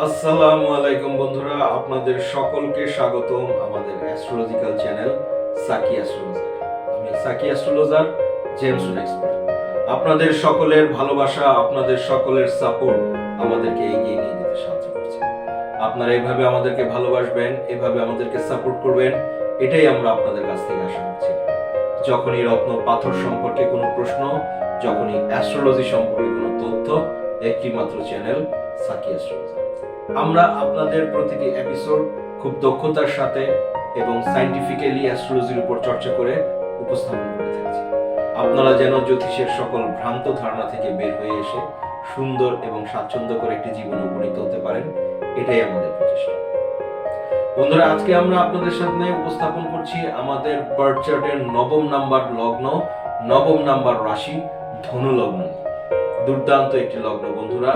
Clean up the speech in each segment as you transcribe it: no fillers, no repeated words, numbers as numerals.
আসসালামু আলাইকুম বন্ধুরা, আপনাদের সকলকে স্বাগতম আমাদের অ্যাস্ট্রোলজিক্যাল চ্যানেল সাকি অ্যাস্ট্রোলজার। আমি সাকি অ্যাস্ট্রোলজার জেমসন এক্সপার্ট। আপনাদের সকলের ভালোবাসা, আপনাদের সকলের সাপোর্ট আমাদেরকে এগিয়ে নিয়ে যেতে সাহায্য করছে। আপনারা এভাবে আমাদেরকে ভালোবাসবেন, এভাবে আমাদেরকে সাপোর্ট করবেন, এটাই আমরা আপনাদের কাছ থেকে আশা করছি। যখনই রত্ন পাথর সম্পর্কে কোনো প্রশ্ন, যখনই অ্যাস্ট্রোলজি সম্পর্কে কোনো তথ্য, একটি মাত্র চ্যানেল সাকি অ্যাস্ট্রোলজার। আমরা আপনাদের প্রতিটি এপিসোড খুব দক্ষতার সাথে এবং সায়েন্টিফিক্যালি অ্যাস্ট্রোলজির উপর চর্চা করে উপস্থাপন করে থাকছি। আপনারা যেন জ্যোতিষের সকল ভ্রান্ত ধারণা থেকে বের হয়ে এসে সুন্দর এবং স্বাচ্ছন্দ্যকর একটি জীবন উপনীত হতে পারেন, এটাই আমাদের প্রচেষ্টা। বন্ধুরা, আজকে আমরা আপনাদের সামনে উপস্থাপন করছি আমাদের বার্থ চার্টের নবম নাম্বার লগ্ন, নবম নাম্বার রাশি ধনু লগ্ন। দুর্দান্ত একটি লগ্ন বন্ধুরা,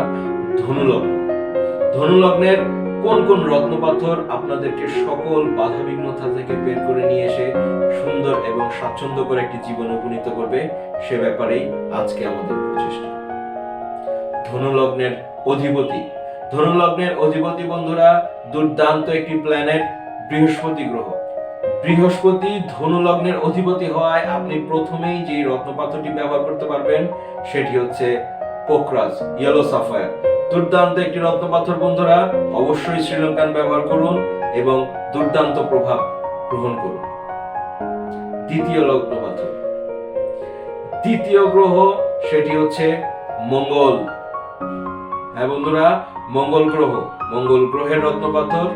ধনু লগ্ন। ধনু লগ্নের কোন কোন রত্ন পাথর আপনাদেরকে সকল বাধা বিঘ্নতা থেকে বের করে নিয়ে এসে সুন্দর এবং স্বাচ্ছন্দ্যকর একটি জীবন উপনীত করবে, সে ব্যাপারেই আজকে আমাদের প্রচেষ্টা। ধনু লগ্নের অধিপতি, ধনু লগ্নের অধিপতি বন্ধুরা দুর্দান্ত একটি প্ল্যানেট বৃহস্পতি গ্রহ। বৃহস্পতি ধনু লগ্নের অধিপতি হওয়ায় আপনি প্রথমেই যে রত্ন পাথরটি ব্যবহার করতে পারবেন সেটি হচ্ছে পোখরাজ ইয়েলো সাফায়ার। দুর্দান্ত একটি রত্ন পাথর বন্ধুরা, অবশ্যই শ্রীলঙ্কান ব্যবহার করুন এবং দুর্দান্ত প্রভাব গ্রহণ করুন। দ্বিতীয় রত্ন পাথর, দ্বিতীয় গ্রহ, সেটি হচ্ছে মঙ্গল। হ্যাঁ বন্ধুরা, মঙ্গল গ্রহ, মঙ্গল গ্রহের রত্ন পাথর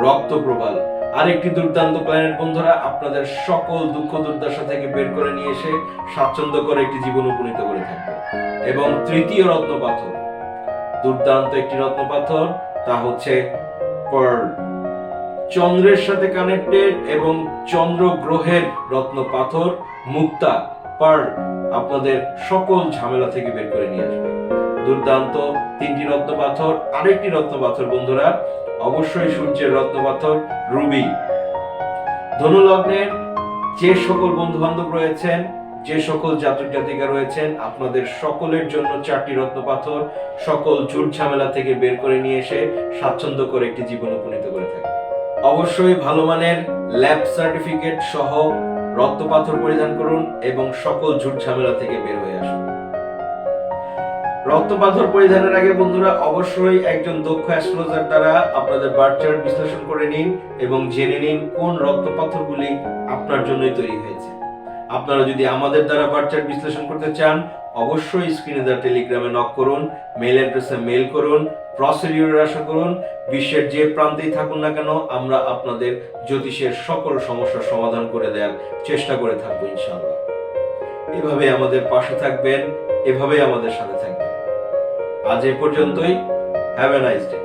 রক্ত প্রবাল। আরেকটি দুর্দান্ত প্ল্যানেট বন্ধুরা, আপনাদের সকল দুঃখ দুর্দশা থেকে বের করে নিয়ে এসে স্বাচ্ছন্দ্যকর একটি জীবন উপনীত করে থাকবে। এবং তৃতীয় রত্ন পাথর, দুর্দান্ত একটি রত্ন পাথর, তা হচ্ছে পার্ল। চন্দ্রের সাথে কানেক্টেড এবং চন্দ্র গ্রহের রত্ন পাথর মুক্তা, পার্ল আপনাদের সকল ঝামেলা থেকে বের করে নিয়ে আসবে। দুর্দান্ত তিনটি রত্ন পাথর। আরেকটি রত্ন পাথর বন্ধুরা, অবশ্যই সূর্যের রত্ন পাথর রুবি। ধনু লগ্নের যে সকল বন্ধু বান্ধব রয়েছেন, যে সকল জাতক জাতিকা রয়েছেন, আপনাদের সকলের জন্য চারটি রত্ন পাথর সকল ঝুট ঝামেলা থেকে বের করে নিয়ে এসে স্বাচ্ছন্দ্য করে একটি জীবন উপনীত করে থাকে। অবশ্যই ভালো মানের ল্যাব সার্টিফিকেট সহ রত্ন পাথর পরিধান করুন এবং সকল ঝুট ঝামেলা থেকে বের হয়ে আসুন। রত্ন পাথর পরিধানের আগে বন্ধুরা অবশ্যই একজন দক্ষ অ্যাস্ট্রোলজার দ্বারা আপনাদের বার্থ চার্ট বিশ্লেষণ করে নিন এবং জেনে নিন কোন রত্ন পাথরগুলি আপনার জন্যই তৈরি হয়েছে। আপনারা যদি আমাদের দ্বারা বার্থ চার্ট বিশ্লেষণ করতে চান, অবশ্যই স্ক্রিনে দেওয়া টেলিগ্রামে নক করুন, মেইল অ্যাড্রেসে মেইল করুন, প্রসিডিউরে আশা করুন। বিশ্বের যে প্রান্তেই থাকুন না কেন, আমরা আপনাদের জ্যোতিষের সকল সমস্যার সমাধান করে দেওয়ার চেষ্টা করে থাকবো ইনশাআল্লাহ। এভাবে আমাদের পাশে থাকবেন, এভাবে আমাদের সাথে থাকবেন। আজ এ পর্যন্তই। Have a nice day.